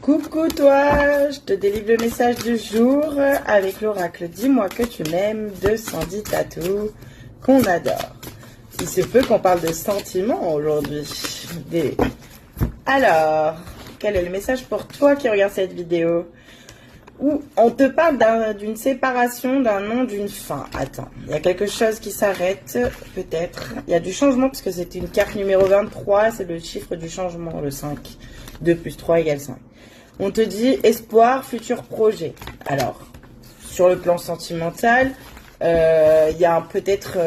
Coucou toi, je te délivre le message du jour avec l'oracle Dis-moi que tu m'aimes de Sandy Tattoo qu'on adore. Il se peut qu'on parle de sentiments aujourd'hui. Alors, quel est le message pour toi qui regarde cette vidéo? Où on te parle d'une séparation, d'un nom, d'une fin. Attends, il y a quelque chose qui s'arrête, peut-être. Il y a du changement, parce que c'est une carte numéro 23, c'est le chiffre du changement, le 5. 2 plus 3 égale 5. On te dit espoir, futur projet. Alors, sur le plan sentimental, il y a peut-être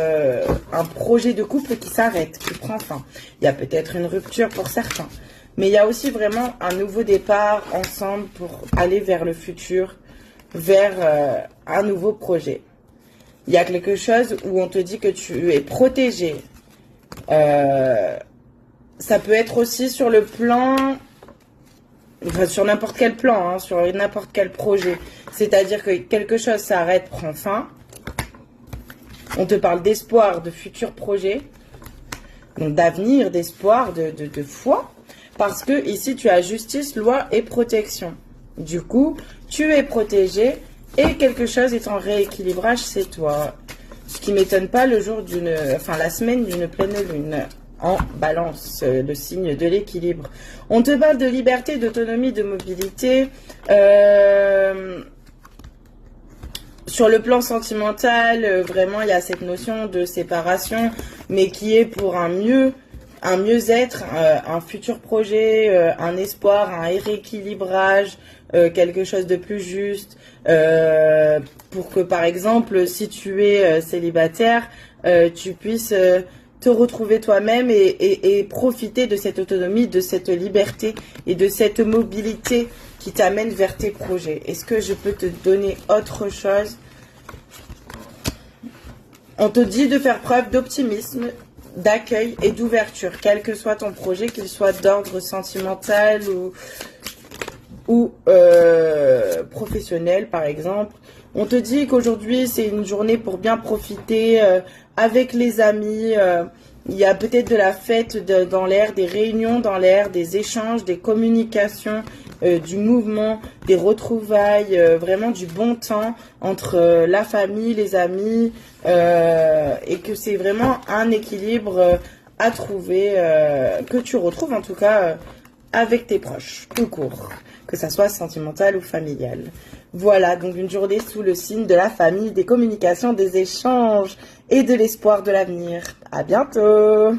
un projet de couple qui s'arrête, qui prend fin. Il y a peut-être une rupture pour certains. Mais il y a aussi vraiment un nouveau départ ensemble pour aller vers le futur, vers un nouveau projet. Il y a quelque chose où on te dit que tu es protégé. Ça peut être aussi sur le plan, enfin sur n'importe quel plan, hein, sur n'importe quel projet. C'est-à-dire que quelque chose s'arrête, prend fin. On te parle d'espoir, de futur projet, donc d'avenir, d'espoir, de foi. Parce que ici, tu as justice, loi et protection. Du coup, tu es protégé et quelque chose est en rééquilibrage, c'est toi. Ce qui m'étonne pas le jour la semaine d'une pleine lune en balance, le signe de l'équilibre. On te parle de liberté, d'autonomie, de mobilité. Sur le plan sentimental, vraiment, il y a cette notion de séparation, mais qui est pour un mieux-être, un futur projet, un espoir, un rééquilibrage, quelque chose de plus juste, pour que par exemple, si tu es célibataire, tu puisses te retrouver toi-même et profiter de cette autonomie, de cette liberté et de cette mobilité qui t'amène vers tes projets. Est-ce que je peux te donner autre chose? On te dit de faire preuve d'optimisme, d'accueil et d'ouverture, quel que soit ton projet, qu'il soit d'ordre sentimental ou professionnel par exemple. On te dit qu'aujourd'hui c'est une journée pour bien profiter avec les amis. Il y a peut-être de la fête dans l'air, des réunions dans l'air, des échanges, des communications, du mouvement, des retrouvailles, vraiment du bon temps entre la famille, les amis, et que c'est vraiment un équilibre à trouver, que tu retrouves en tout cas avec tes proches, tout court, que ça soit sentimental ou familial. Voilà, donc une journée sous le signe de la famille, des communications, des échanges et de l'espoir de l'avenir. À bientôt!